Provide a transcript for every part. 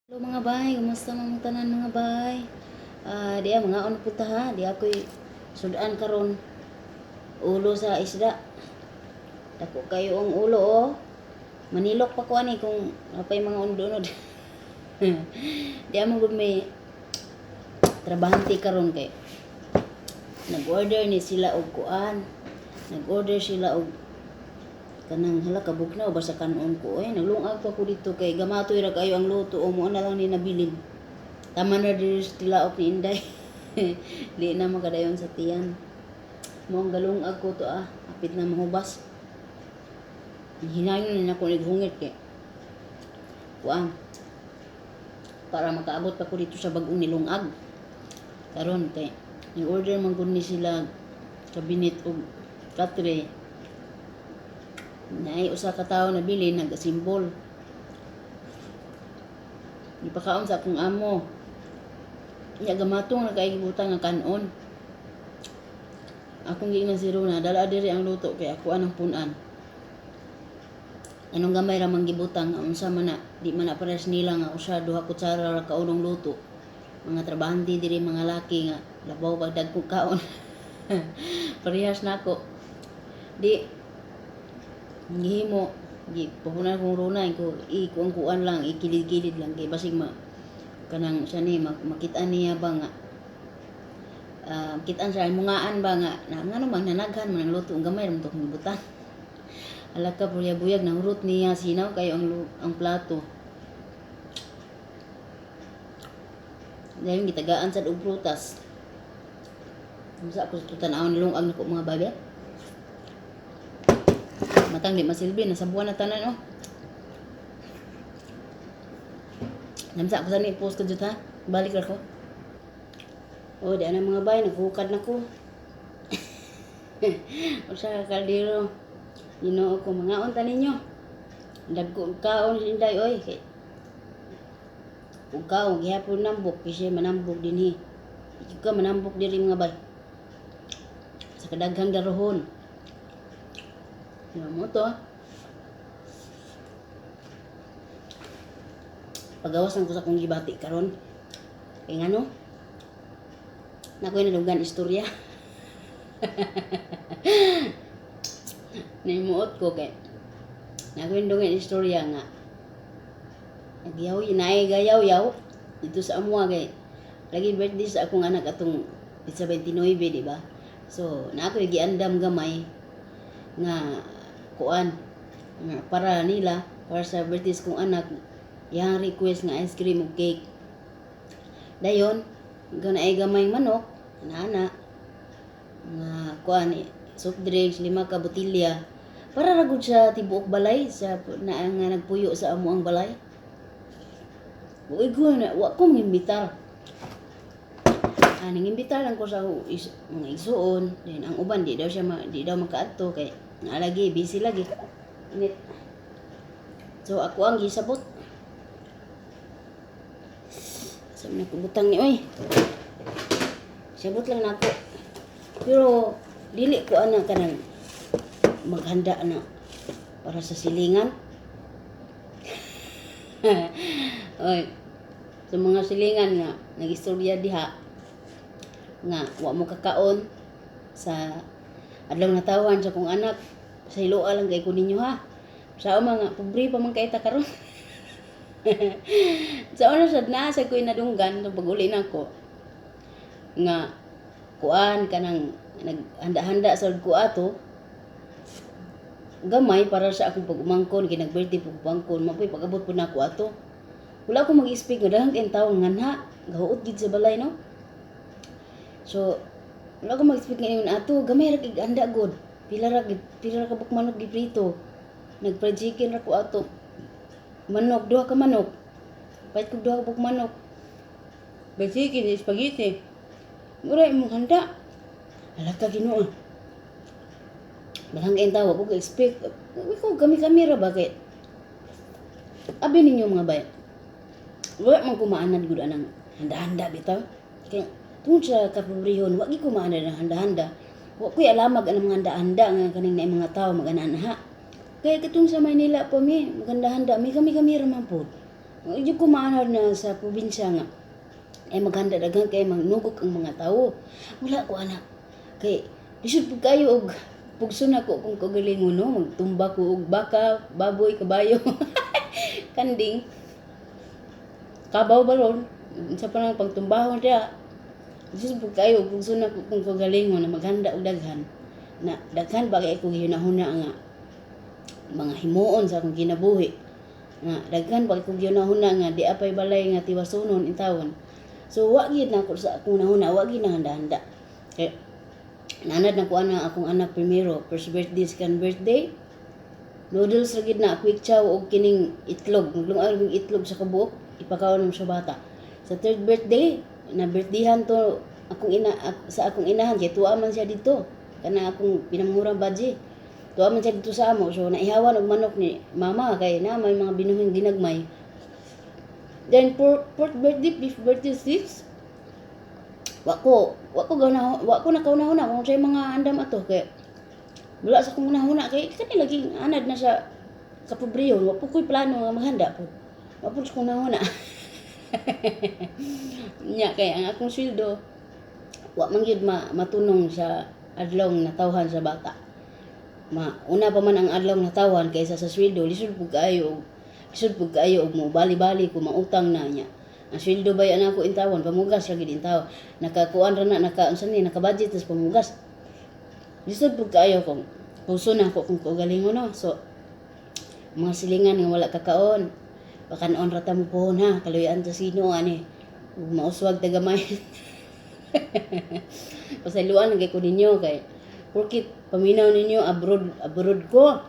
Hello mga bay, kumusta mga tanan mga bay? Di mga ano punta ha, di ako'y sudan karon ulo sa isda. Dako kayo ang ulo oh. Manilok pa ko ani kung apay mga undunod. Di mo gud may trabahante karon kay nag-order ni sila og kuan. Nag-order sila og kanang hala kabugnaw basta kanon ko naglungag pa ko dito kay gamatoy ra kayo ang luto o mo na lang ni nabilin. Tama na diri sa tilaok ni Inday. Di na makadayon sa tiyan. Mo ang galungag ko to apit na mahubas. Hinayon na ako naghungit kay kuan para makaabot pa ko dito sa bagong nilungag. Karon kay ni-order man gud ni sila kabinet og katre. Naay usa ka tawo na bili nagasimbol. Ipakaon sa akong amo. Iya gamatong na kay gibutan nga kanon. Akong giingnan si Rona, dala diri ang luto kay ako anang punan. Anong gamay ra man gibutang unsa man na di man na pares nila nga usa duha kutsara ra kaunong luto. Mga trabahante diri mga laki nga labaw pag dagko kaon. Parehas nako. Di gihimo gipuhunan kong runay ko kuan lang ikilid-kilid lang kay basig kanang siya ni makita niya ba nga kitaan siya mungaan ba nga ngano man nanaghan man ang luto ang gamay ra man to kong gibutan. Ala ka buyag nang root niya sinaw kay ang plato. Dahil gitagaan sad og prutas. Unsa ko tan-awon nilungag nako mga babe. Matang di masilbi nasa buwan na tanan oh. Namsa ko sa ni post ko jud ha. Balik ra ko. Oh, di ana mga bay naghukad na ko. Usa ka kaldero. Ginoo ko mga unta ninyo. Dagko kaon si Inday oy kay. Ug kaon gihapon nambok kasi manambok dinhi. Ikaw ka manambok diri mga bay. Sa kadaghang darohon. Mo to. Pagawasan ko sa kong gibati karon. Kay ngano? Nakoy nadugan istorya. Naimuot ko kay nakoy nadugan istorya nga. Nagyaw inay gayaw-yaw dito sa amwa kay lagi birthday sa akong anak atong 29, di ba? So, na ako giandam gamay nga kuan para nila para sa birthday kong anak yang request nga ice cream ug cake dayon gana ay gamay manok ana nga kuan soft drinks 5 ka botilya para ra gud sa tibuok balay sa nga nagpuyo sa amo ang balay. Uy ko na wa ko mangimbitar. Nangimbitar lang ko sa mga igsuon then ang uban di daw makaadto kay lagi busy lagi init. So ako ang gisabot sa mga kubutang ni oy sabot lang nako pero dili ko ana kanang maghanda na para sa silingan. Oy sa mga silingan nga nagistorya diha nga wa mo kakaon sa adlaw natawan sa kong anak sa hiloa lang kay ko ninyo ha. Sa mga pobre pa man kay ta karon. Sa una sad na sa ko'y nadunggan nung pag-uli nako nga kuan kanang naghanda-handa sa ko ato gamay para sa akong pag-umangkon kay nag-birthday pag-umangkon mapoy pag-abot po nako ato. Wala ko mag-speak nga daghang kay tawo nganha gahuot gid sa balay no. So wala ko mag-speak ngayon ato gamay ra kay handa god. Pila ra ka buk manok giprito. Nag-fried chicken ra ko ato. Manok, 2 ka manok. Pait ko 2 ka buk manok. Fried chicken, spaghetti. Mura imong handa. Ala ka Ginoo. Daghang kay tawo ko expect. Ko kami ra ba kay abi ninyo mga bay. Wala man kumaanad gud anang handa-handa bitaw. Kay tungod sa kapobrehon, wa gi kumaanad ng handa-handa. Wa ko'y alamag ang mga handa-handa nga kaning na mga tao magana ha. Kaya katong sa Maynila po mi maganda handa mi kami ra man pod. Medyo kumaanad na sa probinsya nga. Ay maghanda daghang kay mangnugok ang mga tao. Wala ko anak. Kay lisod pud kayo og pugso na ko kung kagalingon no, magtumba ko og baka, baboy, kabayo. Kanding. Kabaw baron. Sa panang pagtumbahon dia. Lisod pud kayo og pugso na ko kung kagalingon na maghanda og daghan. Na daghan bagay ko ginahuna nga mga himuon sa akong kinabuhi. Nga daghan bagay ko ginahuna nga di apay balay nga tiwasunon in tawon. So, wag yun na ako sa akong nahuna, wag yun na handa-handa. Kaya, nanad na ko na akong anak primero, first birthday, second birthday. Noodles lagi na, quick chow o kining itlog. Maglungar yung itlog sa kabuok, ipakaon mo sa bata. Sa third birthday, na birthdayhan to sa akong inahan, kaya tuwa man siya dito. Kana akong pinamurang badge. Tuwa man siya dito sa amo. So, naihawan og manok ni mama, kaya na may mga binuhing ginagmay. Then fourth birthday, fifth birthday, sixth. Wako nakauna-una kung sa'yo mga andam ato kay wala sa kong una-una kay kanila laging anad na sa kapobriyon. Wako ko'y plano nga maghanda po. Wako sa kong una. Nya kay ang akong sweldo wa man gyud matunong sa adlaw na tawhan sa bata. Una pa man ang adlaw na tawhan kaysa sa sweldo, lisod pud kaayo og mo bali-bali ko mautang na niya. Ang sweldo ba yan ako intawon, pamugas lagi din tao. Nakakuan ra na, naka-budget tas pamugas. Lisod pud kaayo kung puso na ako kung kagalingon no. So, mga silingan nga wala kakaon. Bakanon ra ta mo pohon ha, kaluyan sa sino ani. Ug mauswag ta gamay. Pasaluan lagi ko ninyo kay porkit paminaw ninyo abroad ko.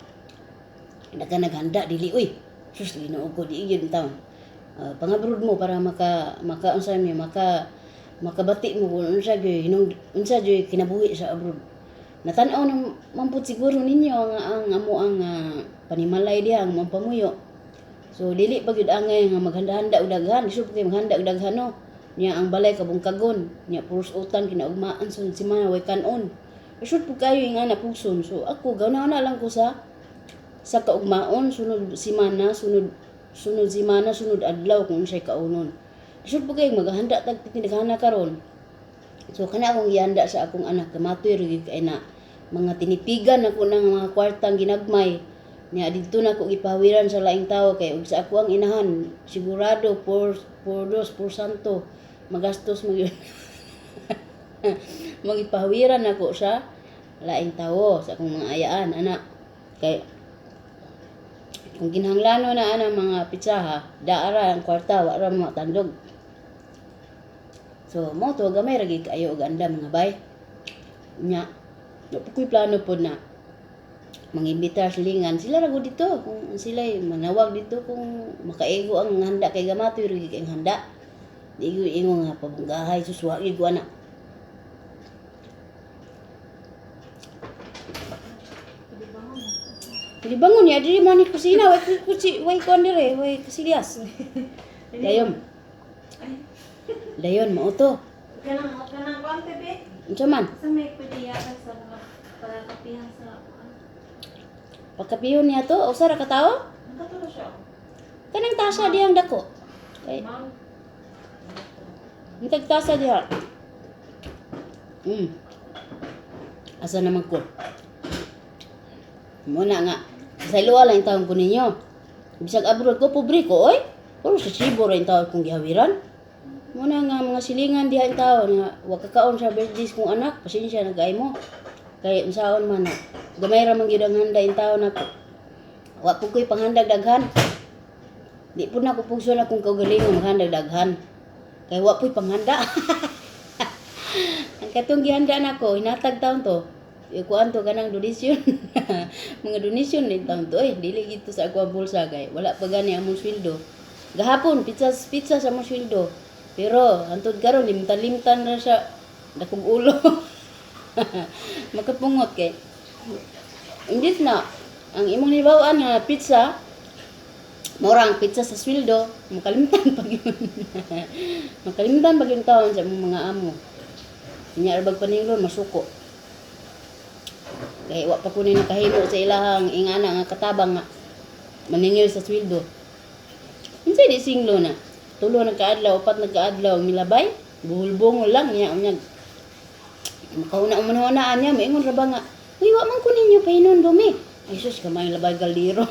Naghanda dili uy. Sus Ginoo ko di gyud taon. Pangabrod mo para unsay mi makabati mo kung unsa gyud kinabuhi sa abroad. Natan-aw nang mampud siguro ninyo ang panimalay diha ang mampamuyo. So dili pa gyud angay nga maghanda-handa og daghan, isip kay maghanda og daghan no. Nya ang balay kabungkagon, nya puros utang kinaugmaan sun si mana way kanon. Isip pud kayo nga napuson. So ako ganaw na lang ko sa kaugmaon, sunod simana, sunod adlaw kung unsay kaunon. Isod po kayo maghanda tag tinaghana karon. So kana akong gihanda sa akong anak, kamatoy rig kay na mga tinipigan ako ng mga kwartang ginagmay. Nya didto na ako gipawiran sa laing tawo kay ug sa ako ang inahan, sigurado por santo magastos mo yun. Magipawiran ako sa laing tawo sa akong mga ayaan anak kay kung ginhanglano na anang mga pitsaha, daara ang kwarta, wala mga tandog. So, mo to gamay ragi kayo og andam mga bay. Nya, napukoy plano po na mangimbitar silingan. Sila rago dito, kung sila manawag dito kung makaigo ang handa kay gamatoy ragi kay handa. Di gyud ingo nga pabunggahay suswagi ko anak. Libangon ya diri man ni kusina way kon dire way kasilias. Dayon mo to. Kanang konti be. Unsa man? Sa may pwede yata sa pagkakapihan sa Pagkapihon niya to, usa ra ka tawo? Nakaturo siya. Kanang tasa diyang dako. Kay Ma'am. Intag tasa diha. Asa naman ko? Muna nga. Sa luwa lang taon ko ninyo. Bisag abroad ko, pobre ko, oy. Puro sa sibo rin taon kong gihawiran. Muna nga mga silingan diha taon nga, wag kakaon sa birthdays kong anak, pasensya nag-ay mo. Kaya unsaon man na, gamay ra man gyud ang handa in taon ako. Wa po ko'y panghandag daghan. Di po na ko pugso na kung kaugalingon maghandag daghan. Kaya wa po'y panghanda. Ang katong gihanda nako, hinatag taon to. Kuan to kanang donation. Mga donation din taon to dili gito sa ako bulsa kay wala pa gani among sweldo. Gahapon pizza sa among sweldo. Pero antud karon limtan na siya dakog ulo. Makapungot kay. Imbis na ang imong nibawaan nga pizza morang pizza sa sweldo, makalimtan pag yun. Makalimtan pag yung taon sa mga amo. Inya arbag paningron masuko. Kaya wa pa ko ni nakahimo sa ilahang ingana nga katabang nga maningil sa sweldo. Unsay di singlo na. Tulo nagkaadlaw, upat nagkaadlaw milabay. Buhol-bungol lang niya unya. Makauna-una niya maingon ra ba nga. Uy, wa man ko ninyo pahinon dumi. Ay sus kamay labay galdiro.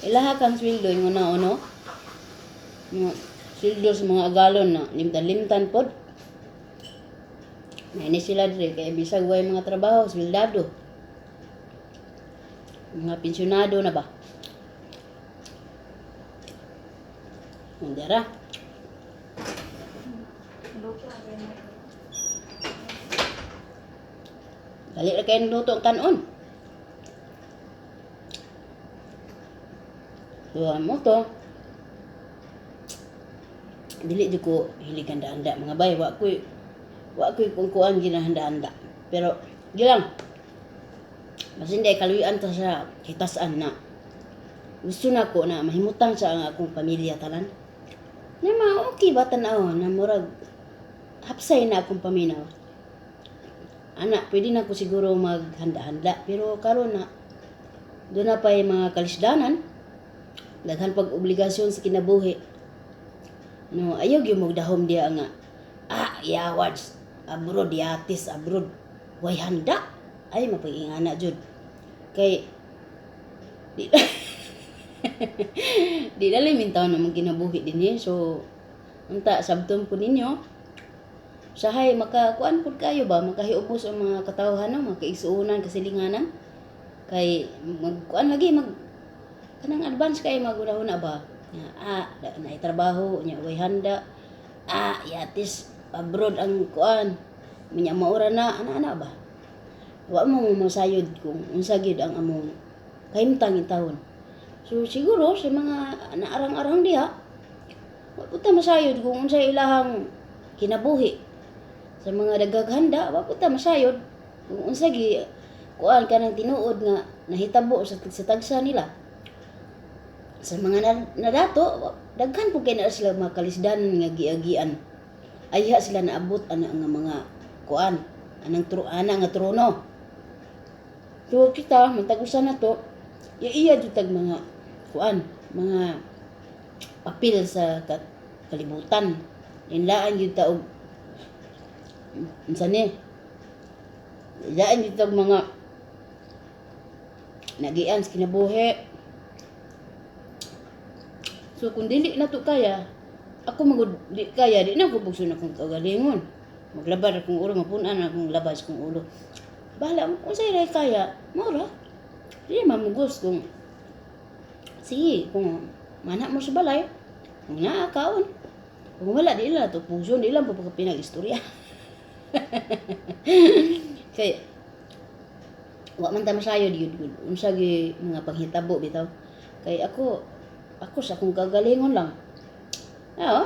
Ilaha kang sweldo yung una-uno. Mga sweldo sa mga agalon na limtan-limtan pod. May sila dire kay bisag way mga trabaho, sweldado. Mga pensyonado na ba? Hindi ra. Luto na kayo. Dali ra kayo luto ang kanon. So, mo to. Dili di ko hilig handa-handa mga bay. Wa ko'y kung kuan ginahanda-handa. Pero, di lang. Mas hindi kaluyan ta sa hitasan na. Gusto na ko na mahimutang sa ang akong pamilya talan. Na okay ba tanaw na murag hapsay na akong paminaw. Anak, pwede na ko siguro maghanda-handa. Pero karon na, doon na pa yung mga kalisdanan. Daghan pag obligasyon sa kinabuhi. No, ayaw yung magdahom diya nga. Yawads, abroad, yatis, abroad. Way handa. Ay, mapag-ingana, Jud. Kay, di, di dali taon naman kinabuhi din eh. So, unta, sabton po ninyo. Sahay, makakuan po kayo ba? Makahiubos ang mga katawhan, no? Makaisuunan, kasilinganan. Kay, magkuan lagi, kanang advance kayo maguna-una ba? Naitrabaho, niya, way handa. Yatis, abroad ang kuan. Minya maura na, ana ba? Wa mo masayod kung unsa gid ang among kahimtang itawon. So siguro sa mga naarang-arang diha, wa puta masayod kung unsa ilahang kinabuhi. Sa mga dagaghanda, wa puta masayod kung unsa gi kuan kanang tinuod nga nahitabo sa tagsa nila. Sa mga nadato, daghan po kay na sila mga kalisdanan nga giagian. Ayha sila naabot ana nga mga kuan, ana nga trono. So kita matagusan na to, iya jud tag mga kuan, mga papel sa kalibutan. Inlaan jud ta og unsa ni? Inlaan jud tag mga nagian sa kinabuhi. So kung dili na to kaya, ako magud di kaya, di na ko bugso na kong kagalingon. Maglabad akong ulo, mapunan akong labas kong ulo. Bahala mo kung sa'yo kaya, mora. Di mamugos kung sige, kung mana mo sa balay, kung naakaon. Kung wala, di lang ito puso, di lang po pinag-istorya. Kaya, wa man ta masayod yun. Unsa gi mga panghitabo bitaw. Kay ako sa akong kagalingon lang. Oo.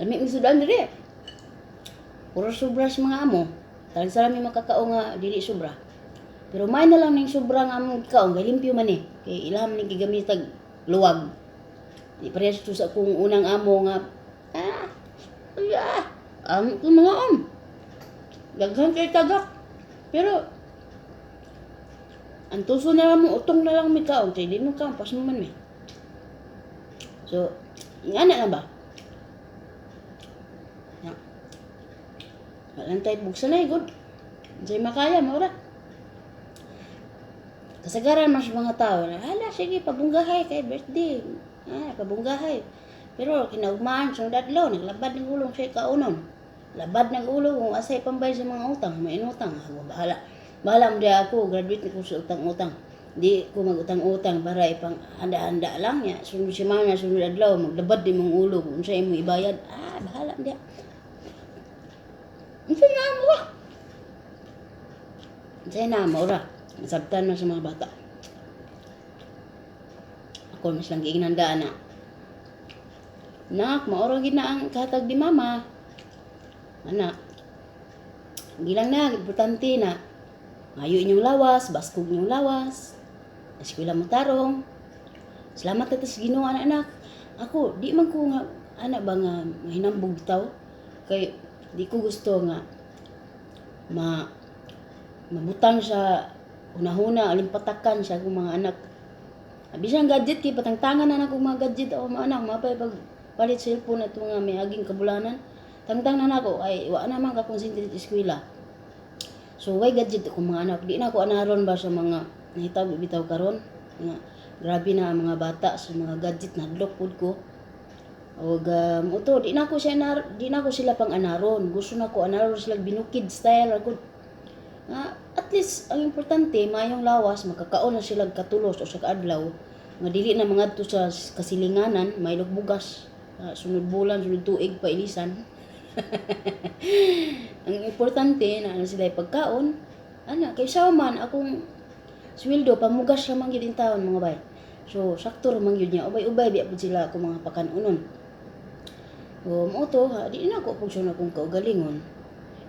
Lami mi sudan diri. Puro sobra sa mga amo. Talang sa lami makakao nga dili sobra. Pero may na lang ning sobra nga among kaon, kay limpyo man eh. Kay ilham ning gigamitag luwag. Di parehas to sa akong unang amo nga ko mga daghan kay tagak. Pero ang tuso na lang mo, utong na lang may kaon. Kaya di mo kaon, pas mo man may. So, nga na ba? Walang tayo buksan na good. Hindi makaya, maura. Kasagaran mas mga tao na, sige, pabunggahay kay birthday. Pabunggahay. Pero kinaugmaan sa dadlaw, naglabad ng ulong siya kaunon. Labad ng ulo kung asay pambay sa mga utang, may inutang. Bahala. Bahala mo diya ako, graduate na ko sa utang-utang. Di ko mag-utang-utang para ipang handa-handa lang niya. Sunod si mana, sunod adlaw, maglabad din mong ulo kung sa'yo mo ibayad. Bahala mo diya. Ito na mo ba? Sa'yo na mo ra. Nasabtan na sa mga bata. Ako mas lang giinandaan na. Nak, maoro gid na ang kahatag di mama. Anak. Gilang na, importante na. Mayo inyong lawas, baskog inyong lawas. Eskwela mo tarong. Salamat ka sa Ginoo anak. Ako, di man ko nga anak ba nga mahinambog taw. Kay di ko gusto nga mabutang sa hunahuna alimpatakan sa akong mga anak. Bisang gadget kay patangtangan na nako mga gadget o mga anak mapay pag palit cellphone at mga may aging kabulanan. Tangtang na nako ay wa na man ka concentrate sa eskwela. So why gadget ko mga anak? Di na ako anaron ba sa mga nahitabo bitaw karon? Nga grabe na ang mga bata sa mga gadget na hadlok pud ko. O uto di na ko sila pang anaron. Gusto na ko anaron sila binukid style ako. At least ang importante mayong lawas makakaon na sila katulos o sa kaadlaw nga dili na mga sa kasilinganan may bugas sunod bulan sunod tuig pa ilisan. Ang importante na sila pagkaon ana kay man akong sweldo pamugas ra man gyud in taon mga bay. So sakto ra man gyud niya ubay-ubay biya pud sila ako mga pakanunon. O mo to di na ko funksyon akong kaugalingon.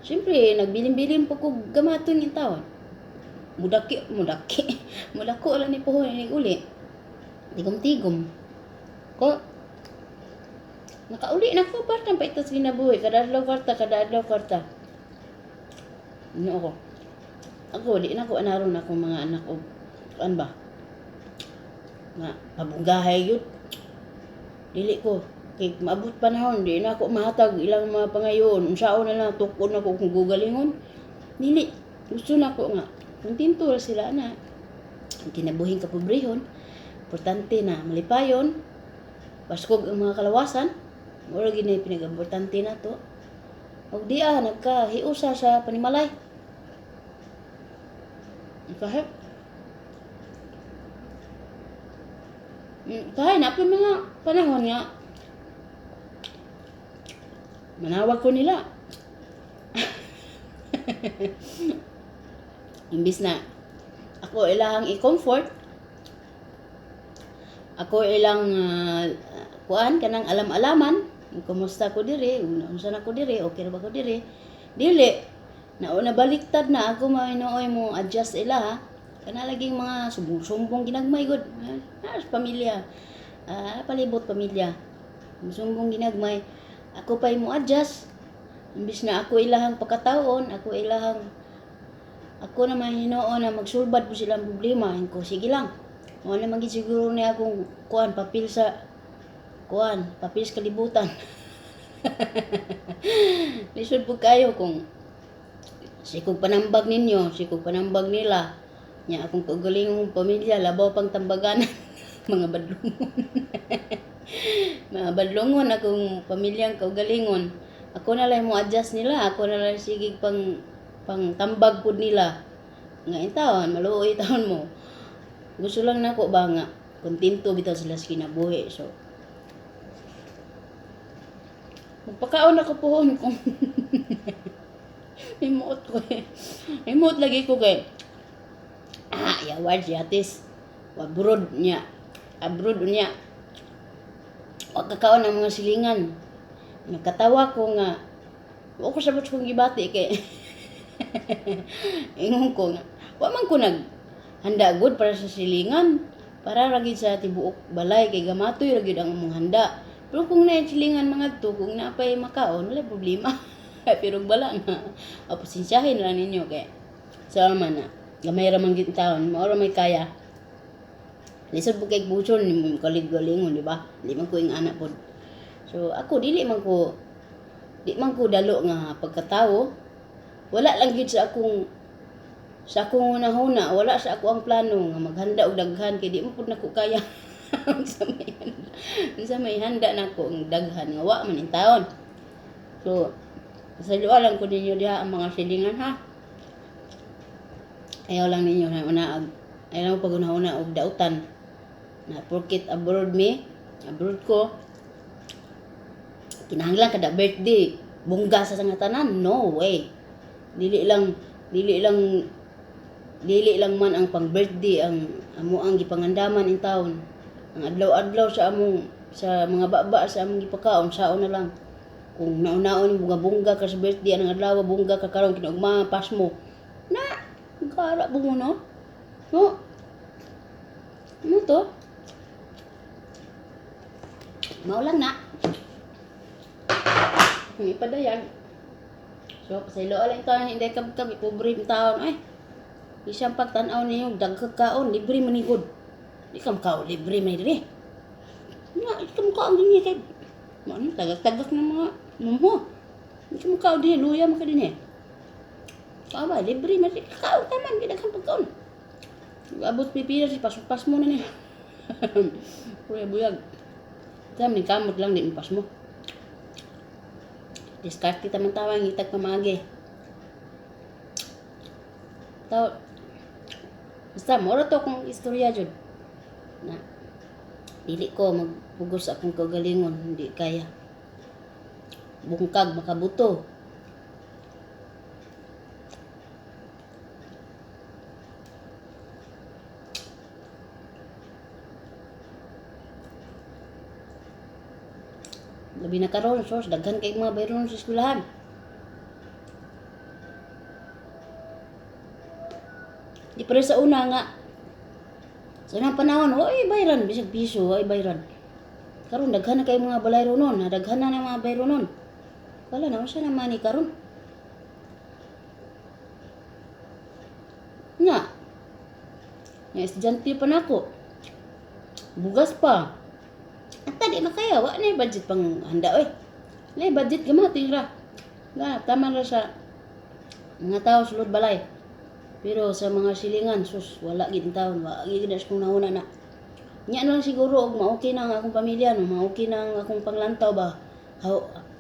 Siyempre, nagbilin-bilin po ko gamaton yung taon. Mudako lang ni Puhoy ni uli. Tigom-tigom. Ko, nakauli na ko partang pa ito sa ginabuhi. Kada adlaw kwarta. Ano ako? Ako, di na ko anaron akong mga anak o, ano ba? Nga, pabunggahay yun. Dili ko. Kay maabot panahon, di na ako mahatag ilang mga pangayon. Unsaon na lang, tukon na ko kung gugalingon. Dili, gusto na ko nga. Kontento sila na. Ang kinabuhing kapobrehon, importante na malipayon, baskog ang mga kalawasan, mura gini pinag-importante na to. O di nagkahiusa sa panimalay. Kahit, na po mga panahon nga, manawag ko nila. Imbis na ako ilang i-comfort, ako ilang kuan kanang alam-alaman, kumusta ko diri, unsa na ko diri, okay ra ba ko diri. Dili na baliktad na ako mainooy mo adjust ila kana laging mga sumbong ginagmay gud. Sa pamilya. Palibot pamilya. Sumbong ginagmay. Ako pa'y mo adjust. Imbis na ako ilahang pagkataon, ako naman hinoon na magsulbad po silang problema. Ko, sige lang. Wala naman siguro niya akong papel sa kalibutan. Lisod po kayo kung sikog panambag ninyo, sikog panambag nila. Nya akong kaugalingong pamilya, labaw pang tambagan. Mga badlungon. Mga badlungon akong pamilyang kaugalingon. Ako na lang mo adjust nila, ako na lang sigig pang tambag pud nila. Nga taon, maluoy taon mo. Gusto lang nako ba nga kontento bitaw sila sa kinabuhi. So magpakaon ako pohon kung imuot ko imuot lagi ko kay yawad si atis abroad niya wag kakaon ang mga silingan. Nagkatawa ko nga ako sabot kong gibati kay ingon ko nga wa man ko handa good para sa silingan para ra gid sa tibuok balay kay gamatoy ra gid ang among handa. Pero kung naay silingan mga to, kung napay makaon wala problema. Pero bala na pasensyahin lang ninyo kay man na gamay ra man gid taon mao ra may kaya. Lisod po kay buson ni mo kalig-galingon, di ba? Di man ko ing anak pod. So ako di man ko dalo nga pagkatawo. Wala lang gid sa akong hunahuna, wala sa ako ang plano nga maghanda og daghan kay di mo pud nako kaya. Sa may handa nako ang daghan nga wa man in taon. So pasaluan lang ko ninyo diha ang mga silingan ha. Ayaw lang ninyo na unaag. Ayaw lang pag-una og dautan. Na porkit abroad ko, kinahanglan kada birthday, bungga sa tanan, no way. Dili lang man ang pang birthday ang amo ang gipangandaman in taon. Ang adlaw-adlaw sa mga baba sa among gipakaon saon na lang. Kung nauna-on yung bunga ka sa birthday ang adlaw bunga ka karon kinugma pas mo. Na gara bungo no? No. Ano to? Maulang na. May padayag. So, pasaylo lang taon, hindi kami pobre yung taon. Ay, isang pagtanaw ninyo, dagkag kaon, libre manigod. Di ka makaw libre may diri. Nga, di ka makaw din niya kay ano, tagak-tagak ng mga mumho. Di ka makaw din, luya maka din eh. Kaba, libre may diri. Kakaw taman, di kang pagkaon. Abot pipila si pas mo na niya. Kuya buyag. Tama ni kamot lang di pas mo. Diskarte taman tawang itag pamagi. Taw basta mora to kung istorya jud. Na dili ko magpugos akong kagalingon, hindi kaya. Bungkag makabuto. Labi na karon, source daghan kay mga bayron sa eskwelahan. Di pa rin sa una nga. Sa unang panahon, oy bayran, bisag piso, oy bayran. Karon daghan na kay mga balayro nun, daghan na ng mga bayro nun. Wala na, siya naman ni karon. Nga. Nga estudyante pa na ako. Bugas pa. At tadi makaya, wa na yung budget pang handa, oy. Lay budget gamating ra. Nga, tama ra sa mga tao sulod balay. Pero sa mga silingan, sus, wala gid taon, wa gid na kung nauna na. Nya na lang siguro og maokey na ang akong pamilya, no, maokey na ang akong panglantaw ba.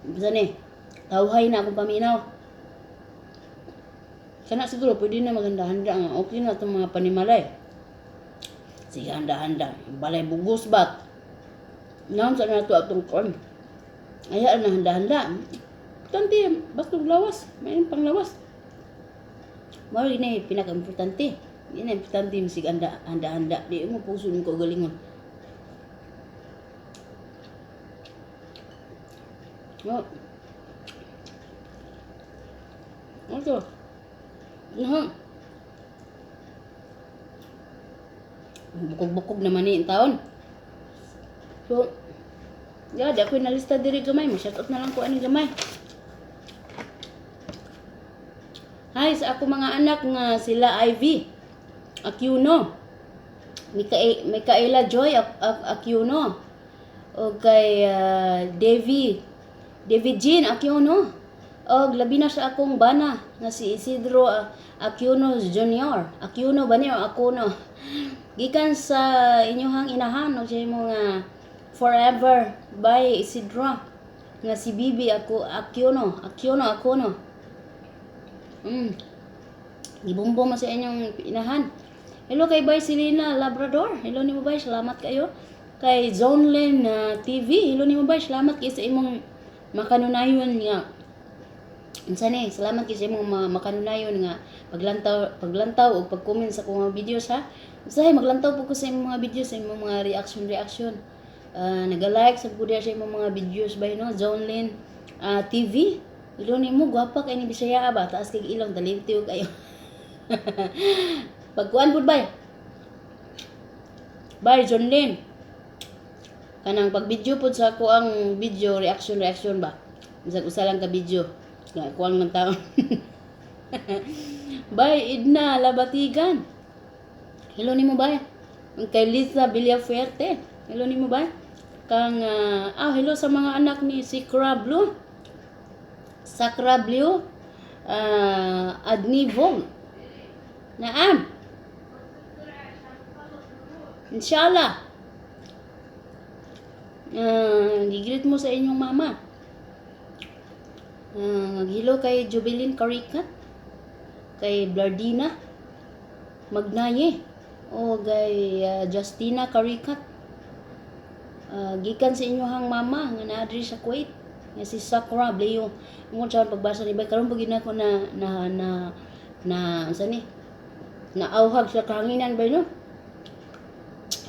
Ni, tawhay na akong paminaw. Kana siguro pwede na maganda-handa nga, okay na itong mga panimalay. Sige, handa-handa. Balay bugos bat. Naon sa nato atong kon. Aya na handa-handa. Tanti, bastog lawas, may panglawas. Mao ini pinaka-importante. Ini importante misig handa-handa. Di mo puso ko galingon. No. Ito. Bukog-bukog naman ni taon. So, di ako nalista diri gamay mo. Shoutout na lang ko ani gamay. Hi sa ako mga anak nga sila Ivy Aquino, Micaela Joy Aquino, o kay David Jean Aquino, o labi na sa akong bana nga si Isidro Aquino Jr. Aquino ba niyo? Aquino. Gikan sa inyong inahan o sa mga forever by Isidro nga si Bibi Aquino. Gibumbong mo sa inyong inahan. Hello kay Bay Selena Labrador. Hello ni mo Bay, salamat kayo. Kay Zonelin TV. Hello ni mo Bay, salamat kayo sa imong makanunayon nga. Unsa ni? Salamat kayo sa imong makanunayon nga paglantaw o pag-comment sa akong mga videos ha. Usahay maglantaw po ko sa imong mga videos, sa imong mga reaction. Naga-like sa pud sa imong mga videos bay no. Zonelin TV. Ilo ni mo gwapa kay ni Bisaya ba, taas kay ilong talintiw kayo. Pagkuan pud bay. Bay Jonlin. Kanang pag-video pud sa ako ang video reaction ba. Bisag usa lang ka video. Nga kuang man taon. Bay Idna Labatigan. Hello nimo bay. Kay Lisa Villafuerte. Hello nimo bay. Kang hello sa mga anak ni Sakra Blue, Adnivong. Naam. Inshallah. Gigreet mo sa inyong mama. Hello kay Jubilin Caricat, kay Blardina Magnaye, o kay Justina Caricat. Gikan sa inyong mama nga naadri sa Kuwait. Nga si Sakra Bleo. Mo sa pagbasa ni bay karon pag ginako sa ni naauhag sa kahanginan bay no.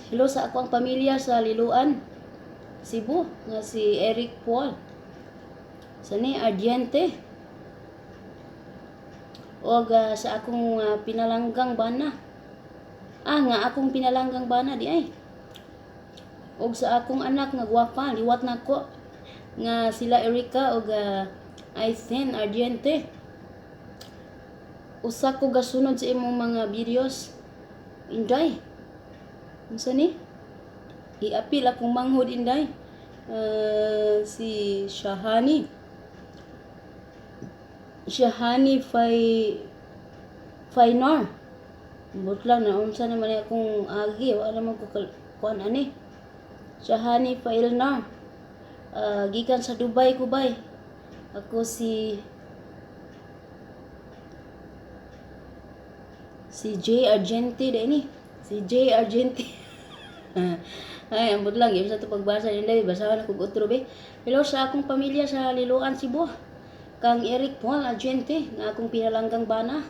Hello sa ako ang pamilya sa Liloan, Cebu nga si Eric Paul. Sa ni Ardiente. Og sa akong pinalanggang bana. Nga akong pinalanggang bana di ay. Og sa akong anak nga gwapa, liwat na ko nga sila Erika o Aisen Ardiente. Usa ko gasunod sa imong mga videos. Inday. Unsa ni? Iapil akong manghod inday. Si Shahani. Shahani Fainar. But lang na unsa naman akong agi, wala naman ko kuan ani. Shahani Failnar. Gikan sa Dubai ko bay. Ako si J Argenti da ini. Si J Argenti. Ay, ambot lang yun sa ito pagbasa nila, basahan ako otro be. Hello sa akong pamilya sa Liloan, Cebu. Kang Eric Paul Argenti, nga akong pinalanggang bana.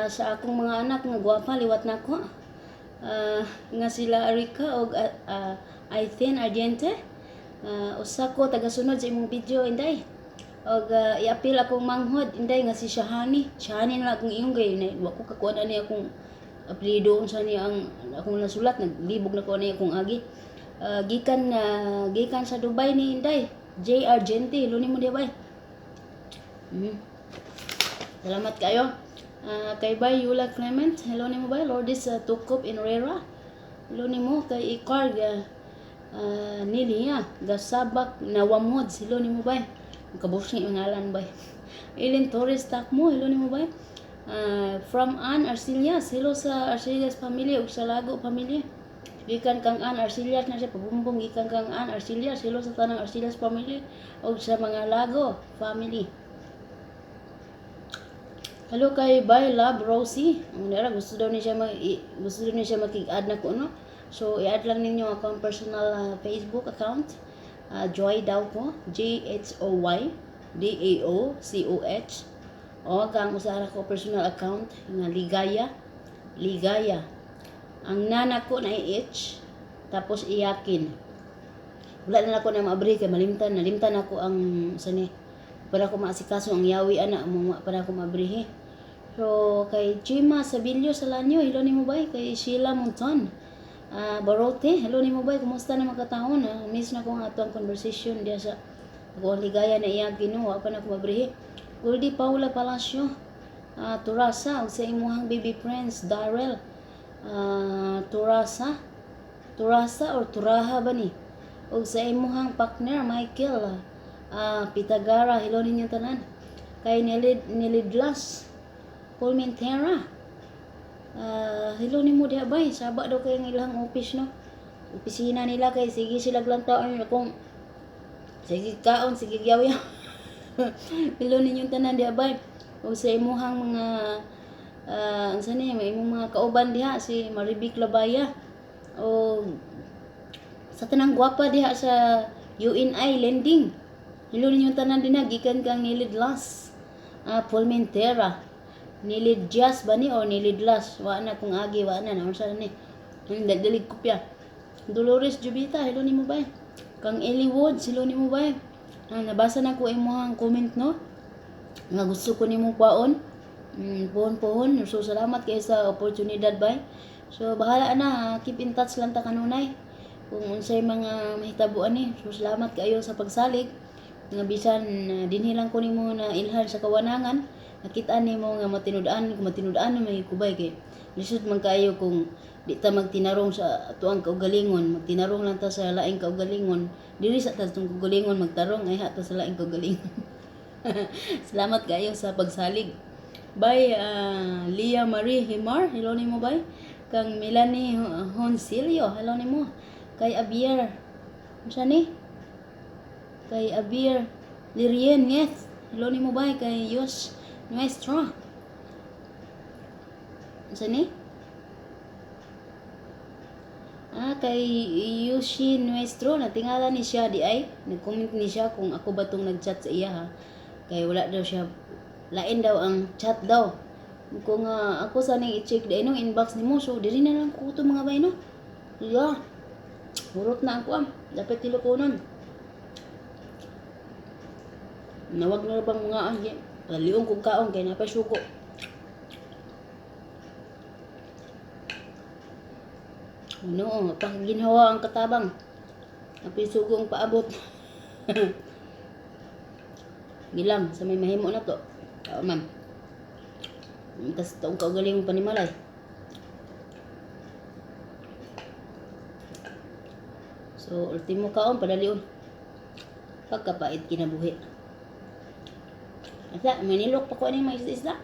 Sa akong mga anak nga gwapa liwat nako. Nga sila Arika og Aithen Argenti. Usa ko tagasunod sa imong video inday. Og iapil akong manghod inday nga si Shahani. Shahani na akong iyong gay na wa ko kakuan ani akong apelyido unsa ni ang akong nasulat, naglibog na ko ani akong agi. Gikan sa Dubai ni inday. J Argenti, hello nimo di bay. Salamat kayo. Kay Bay Yula Clement, hello nimo bay. Lourdes Tukop Inrera, hello nimo. Kay Icar Nilia Gasabak Nawamod, hello nimo bay. Kabusin yung ngalan bay. Eileen Torres Takmo, hello nimo bay. From Ann Arcelias, hello sa Arcelias family ug sa Lago family. Gikan kang Ann Arcelias na siya pabumbong, gikan kang Ann Arcelias, hello sa tanang Arcelias family ug sa mga Lago family. Hello kay By Love Rosie. Ang nara gusto daw niya makig-add na ko no. So i-add lang ninyo akong personal Facebook account. Joy daw ko, JHOY DAOCOH. O kang usara ko personal account nga Ligaya. Ang nana ko na H tapos Iyakin. Wala na ako na maabri kay nalimtan ako ang sani para ko maasikaso ang yawi ana mo para ko mabrihe. So kay Chima Sabilio Salanyo, hello nimo bay. Kay Sheila Monton Barote, hello nimo bay. Kumusta na makataon? Miss na ko ang atong conversation diya sa ako Ligaya na Iyakin no, wa pa na ko mabrihe. Goldie Paula Palacio, Turasa, o sa imuhang baby friends, Darrell, Turasa or Turaha ba ni? O sa imuhang partner, Michael, Pitagara, hello ninyo tanan. Kay Nilidlas, Colmentera, hello nimo diha bay. Saba daw kay ang ilang office no. Opisina nila kay sige sila glantaon kung sige kaon, sige yaw-yaw. Hello ninyong tanan diha bay. O sa imuhang mga unsa ni may imong mga kauban diha si Maribik Labaya. O sa tanang gwapa diha sa UNI Lending. Hello ninyong tanan dinha gikan kang Nilidlas. Polmentera. Nilidjas ba ni o Nilidlas? Wa na kung agi wa na unsa ni. Dalig kopya. Dolores Jubita, hello nimo bay. Kang Ellie Woods, hello nimo bay. Nabasa na ko imong comment no nga gusto ko nimo kwaon pohon. So salamat kay sa oportunidad bay. So bahala na, keep in touch lang ta kanunay kung unsay mga mahitabuan ni. So salamat kayo sa pagsalig nga bisan dinhi lang ko nimo na ilhan sa kawanangan, nakita nimo nga matinud-an na may kubay kay lisod man kayo kung di ta magtinarong sa atuang kaugalingon, magtinarong lang ta sa laing kaugalingon. Dili sa tatong kaugalingon magtarong ay ta sa laing kaugalingon. Salamat kayo sa pagsalig. Bye Lia Marie Himar, hello nimo bay. Kang Melanie Honsilio, hello nimo. Kay Abier, unsa ni? Kay Abier Lirien Neth, hello nimo bay. Kay Yos Nuestro, unsa ni? Kay Yushi Nuestro, natingala ni siya di ay nag-comment ni siya kung ako ba tong nag-chat sa iya ha. Kay wala daw siya, lain daw ang chat daw. Kung ako sana i-check di nung inbox nimo, so diri na lang ko to mga bay no. Yeah. Hurot na ako dapat tilukunon. Nawag na bang mga liong kong kaon kay napay suko. No, pag ginhawa ang katabang. Napay sugong paabot. Gilang sa may mahimo na to. Ma'am. Tas taong kaugaling panimalay. So, ultimo kaon, padalion. Pagkapait kinabuhi. Asa, may nilok pa ko ni mga isda.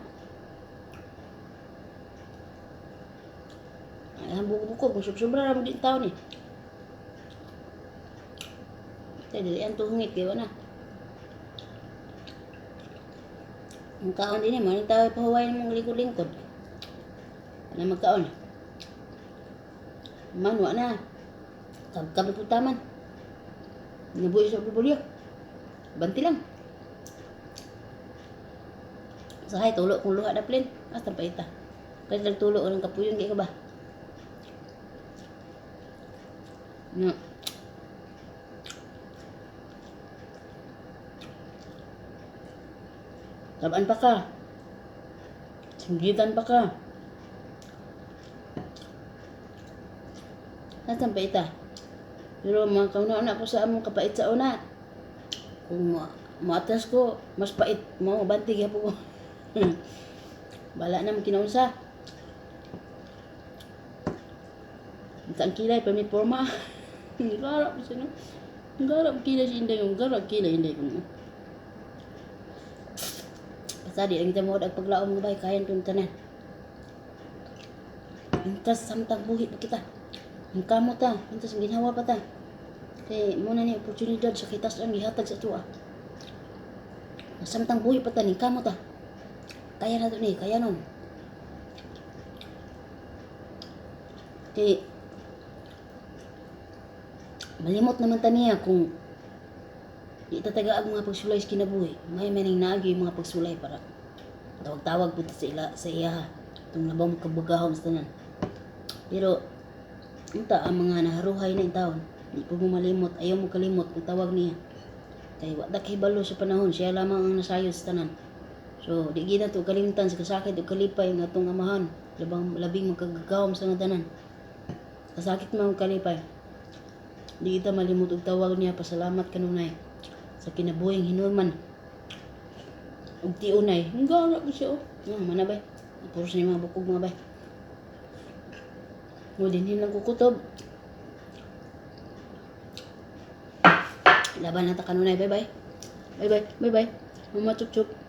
Ay, hambog ko, kung sobra naman din taon eh. Kaya dali ang tuhungit, kaya na. Ang kaon din eh, maraming tao pahawain mong lingkod-lingkod. Ano magkaon? Manwa na. Kabkab po taman. Nabuhi sa bulyo. Banti lang. Sahay, tulo kung luha na plin. Hasta pa ita. Kasi nagtulo ng kapuyon, kaya ka ba? No. Tabaan pa ka. Singgitan pa ka. Nasaan pa ita? Pero mga kauna-una po sa among kapait sa una. Kung maatas ko, mas pait. Mga bantig po ko. Bala na magkinaunsa. Ang kilay, pamiporma. Garap siya, no? Garap kilay si Inday. Garap kilay Inday ko. Basta di lang kita mo ang paglaom ng bay. Kayan kong tanan. Intas samtang buhi pa kita. Ang kamot ta. Intas ang ginawa pa ta. Kaya muna ni oportunidad sa kitas ang gihatag sa tuwa. Samtang buhi pa ta. Ang kamot ta. Kaya na to ni. Kaya nun. Kaya malimot naman ta niya kung itataga ang mga pagsulay sa kinabuhi. May maning naagi yung mga pagsulay para tawag-tawag po sa iya. Itong labang kabagahon sa tanan. Pero, unta ang mga naharuhay na yung taon. Di po mo malimot. Ayaw mo kalimot ang tawag niya. Kaya wala kay balo sa panahon. Siya lamang ang nasayo sa tanan. So, di gina to kalimtan sa kasakit o kalipay ng atong amahan. Labing magkagagawam sa tanan. Kasakit mo ang kalipay. Di kita malimot og tawag niya. Pasalamat kanunay sa kinabuhing hinulman. Og tiunay. Ang gara ko siya. Manabay. Puros niya mga bukog mga bay. O din lang kukutob. Laban na ta kanunay. Bye bye. Bye bye. Bye bye. Mama chup chup.